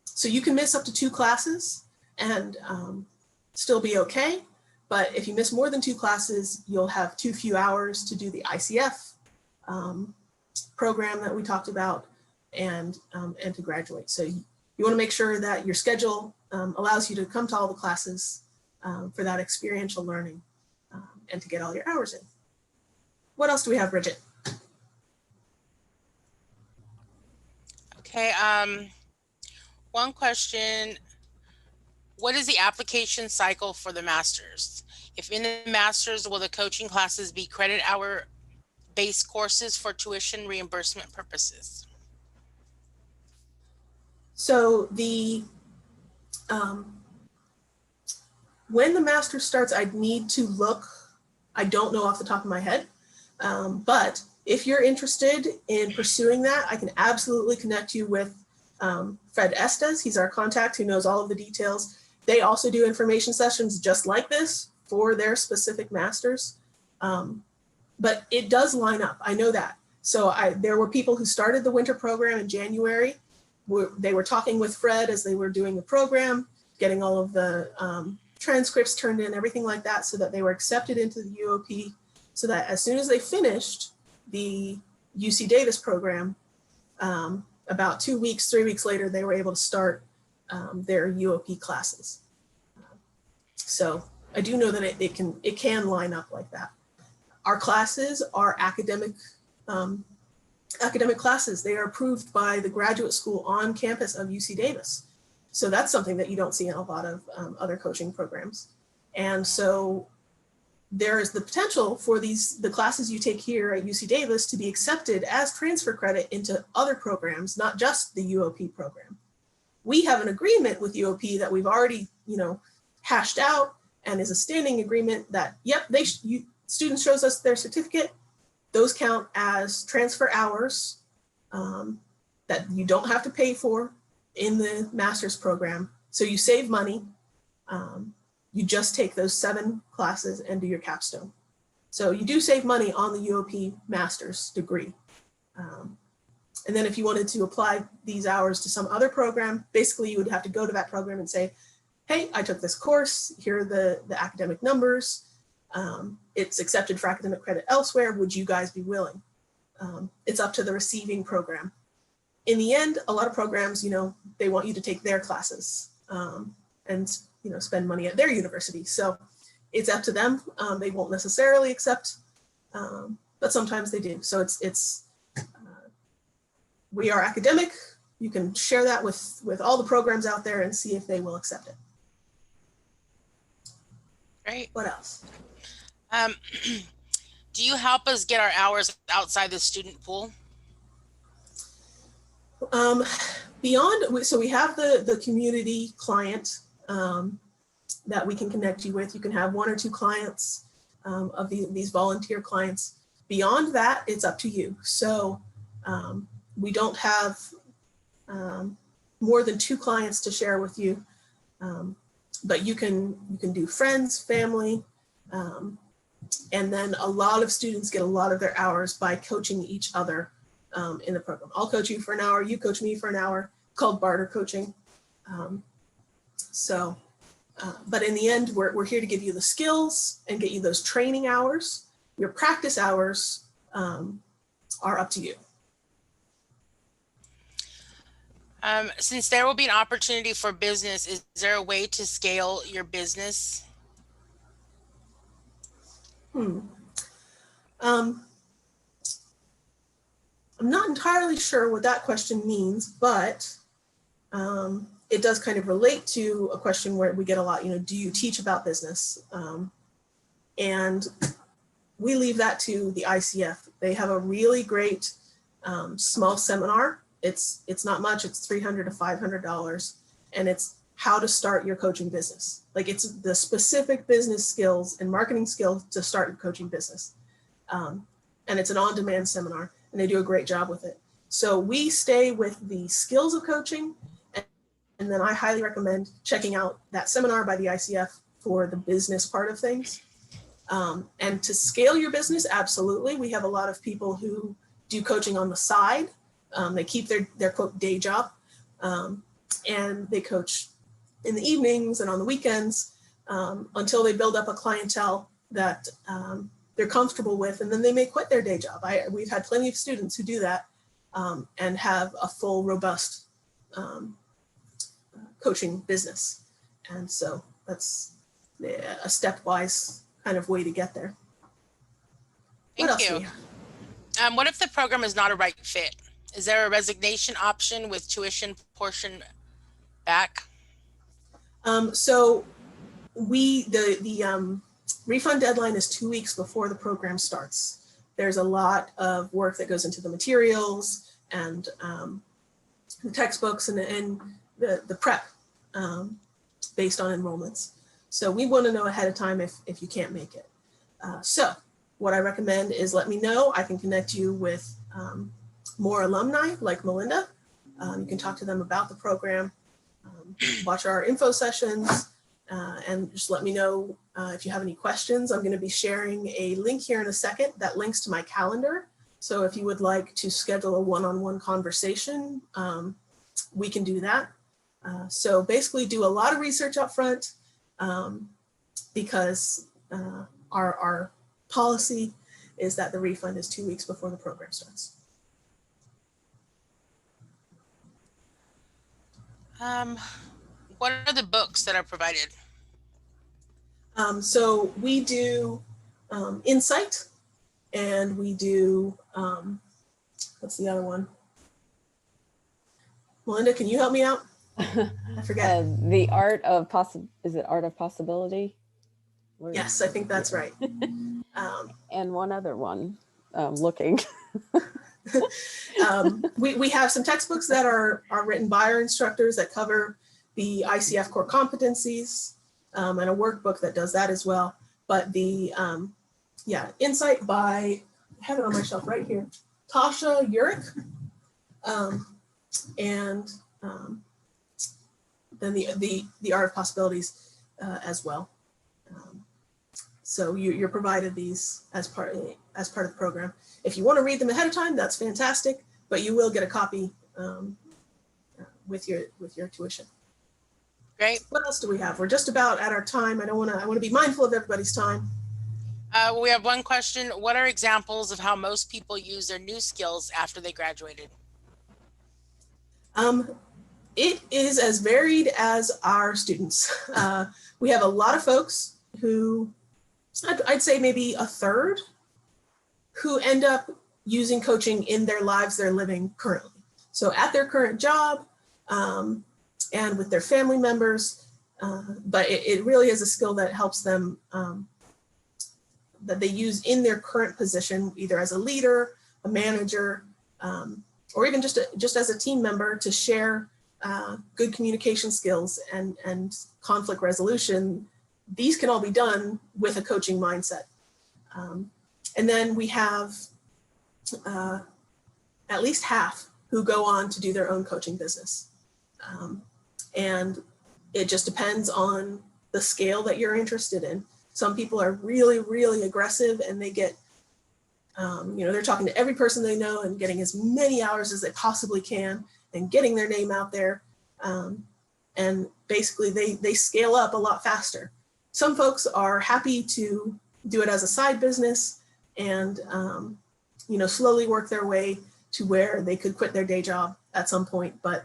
So you can miss up to 2 classes and still be okay. But if you miss more than 2 classes, you'll have too few hours to do the ICF program that we talked about, and to graduate. So you want to make sure that your schedule allows you to come to all the classes for that experiential learning, and to get all your hours in. What else do we have, Bridget? Okay, one question. What is the application cycle for the master's? If in the master's, will the coaching classes be credit hour based courses for tuition reimbursement purposes? So when the master starts, I'd need to look. I don't know off the top of my head, but if you're interested in pursuing that, I can absolutely connect you with Fred Estes. He's our contact who knows all of the details. They also do information sessions just like this for their specific masters, but it does line up. I know that. So there were people who started the winter program in January. They were talking with Fred as they were doing the program, getting all of the transcripts turned in, everything like that, so that they were accepted into the UOP, so that as soon as they finished the UC Davis program, about 2 weeks, 3 weeks later, they were able to start their UOP classes. So I do know that it can line up like that. Our classes are academic academic classes, they are approved by the graduate school on campus of UC Davis. So that's something that you don't see in a lot of other coaching programs. And so there is the potential for the classes you take here at UC Davis to be accepted as transfer credit into other programs, not just the UOP program. We have an agreement with UOP that we've already, hashed out, and is a standing agreement that, yep, student shows us their certificate. Those count as transfer hours that you don't have to pay for in the master's program. So you save money. You just take those 7 classes and do your capstone. So you do save money on the UOP master's degree. And then if you wanted to apply these hours to some other program, basically you would have to go to that program and say, hey, I took this course, here are the academic numbers. It's accepted for academic credit elsewhere. Would you guys be willing? It's up to the receiving program. In the end, a lot of programs, they want you to take their classes and spend money at their university. So it's up to them. They won't necessarily accept, but sometimes they do. So we are academic. You can share that with all the programs out there and see if they will accept it. Great. What else? Do you help us get our hours outside the student pool? So we have the community client that we can connect you with. You can have 1 or 2 clients of these volunteer clients. Beyond that, it's up to you. So we don't have more than 2 clients to share with you, but you can do friends, family, and then a lot of students get a lot of their hours by coaching each other in the program. I'll coach you for an hour, you coach me for an hour, called barter coaching. But in the end, we're here to give you the skills and get you those training hours. Your practice hours are up to you. Since there will be an opportunity for business, is there a way to scale your business? I'm not entirely sure what that question means, but it does kind of relate to a question where we get a lot, do you teach about business? And we leave that to the ICF. They have a really great small seminar. It's not much, it's $300 to $500, and it's how to start your coaching business. Like, it's the specific business skills and marketing skills to start your coaching business. And it's an on-demand seminar, and they do a great job with it. So we stay with the skills of coaching, and then I highly recommend checking out that seminar by the ICF for the business part of things. And to scale your business, absolutely. We have a lot of people who do coaching on the side. They keep their quote day job, and they coach in the evenings and on the weekends until they build up a clientele that they're comfortable with, and then they may quit their day job. We've had plenty of students who do that and have a full, robust coaching business. And so that's a stepwise kind of way to get there. Thank you. What if the program is not a right fit? Is there a resignation option with tuition portion back? So the refund deadline is 2 weeks before the program starts. There's a lot of work that goes into the materials and the textbooks and the prep based on enrollments. So we want to know ahead of time if you can't make it. So what I recommend is let me know. I can connect you with more alumni like Melinda. You can talk to them about the program, watch our info sessions, and just let me know if you have any questions. I'm going to be sharing a link here in a second that links to my calendar. So if you would like to schedule a one-on-one conversation, we can do that. So basically do a lot of research up front because our policy is that the refund is 2 weeks before the program starts. What are the books that are provided? So we do Insight, and we do What's the other one? Melinda, can you help me out? I forget. The art of is it art of possibility? Yes, I think that's right. And one other one, looking. We have some textbooks that are written by our instructors that cover the ICF core competencies, and a workbook that does that as well. But the Insight by, I have it on my shelf right here, Tasha Urich, and then the Art of Possibilities as well. So you're provided these as part of the program. If you want to read them ahead of time, that's fantastic, but you will get a copy with your tuition. Great. What else do we have? We're just about at our time. I want to be mindful of everybody's time. We have one question. What are examples of how most people use their new skills after they graduated? It is as varied as our students. We have a lot of folks who, I'd say maybe a third, who end up using coaching in their lives they're living currently. So at their current job and with their family members, but it really is a skill that helps them, that they use in their current position, either as a leader, a manager, or even just as a team member, to share good communication skills and conflict resolution. These can all be done with a coaching mindset. And then we have at least half who go on to do their own coaching business. And it just depends on the scale that you're interested in. Some people are really, really aggressive, and they get, they're talking to every person they know and getting as many hours as they possibly can and getting their name out there. And basically they scale up a lot faster. Some folks are happy to do it as a side business and, slowly work their way to where they could quit their day job at some point. But,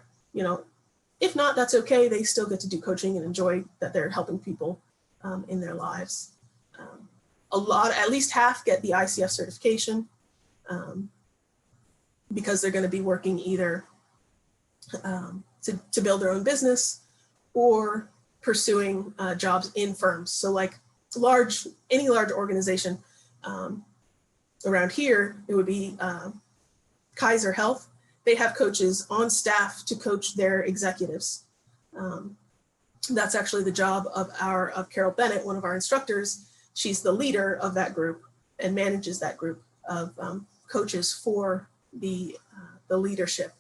if not, that's okay. They still get to do coaching and enjoy that they're helping people in their lives. At least half get the ICF certification because they're going to be working either to build their own business or pursuing jobs in firms. So like any large organization around here, it would be Kaiser Health. They have coaches on staff to coach their executives. That's actually the job of Carol Bennett, one of our instructors. She's the leader of that group and manages that group of coaches for the leadership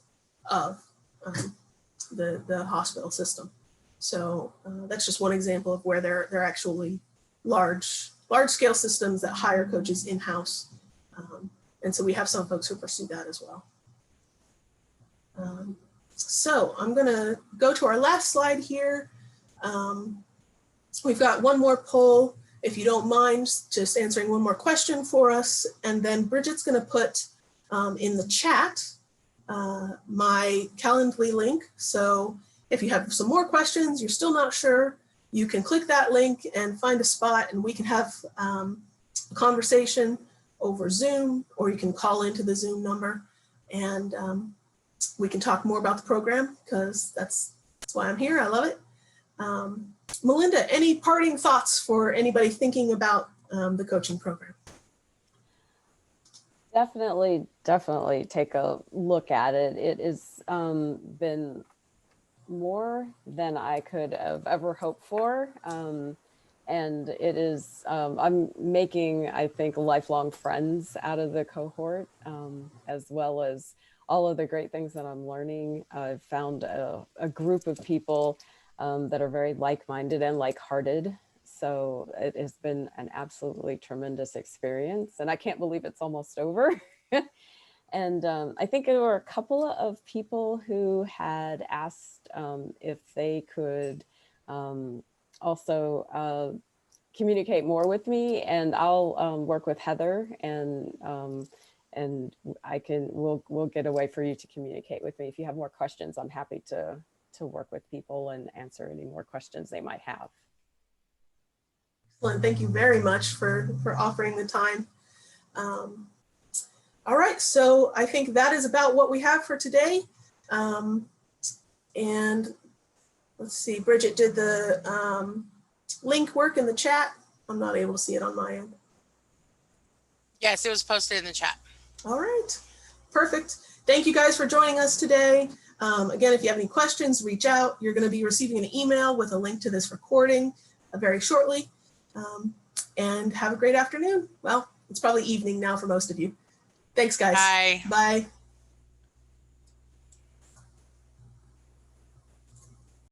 of the hospital system. So that's just one example of where they're actually large scale systems that hire coaches in-house. And so we have some folks who pursue that as well. So I'm gonna go to our last slide here. We've got one more poll, if you don't mind just answering one more question for us. And then Bridget's gonna put in the chat my Calendly link. So if you have some more questions, you're still not sure, you can click that link and find a spot, and we can have a conversation over Zoom, or you can call into the Zoom number, and we can talk more about the program, because that's why I'm here. I love it. Melinda, any parting thoughts for anybody thinking about the coaching program? Definitely take a look at it. It has been more than I could have ever hoped for. And it is, I'm making, I think, lifelong friends out of the cohort, as well as all of the great things that I'm learning. I've found a group of people that are very like-minded and like-hearted. So it has been an absolutely tremendous experience, and I can't believe it's almost over. And I think there were a couple of people who had asked if they could also communicate more with me, and I'll work with Heather, and we'll get a way for you to communicate with me. If you have more questions, I'm happy to work with people and answer any more questions they might have. Excellent. Thank you very much for offering the time. All All right, so I think that is about what we have for today. And let's see, Bridget, did the link work in the chat? I'm not able to see it on my end. Yes, it was posted in the chat. All right, perfect. Thank you guys for joining us today. Again, if you have any questions, reach out. You're going to be receiving an email with a link to this recording very shortly. And have a great afternoon. Well, it's probably evening now for most of you. Thanks, guys. Bye. Bye.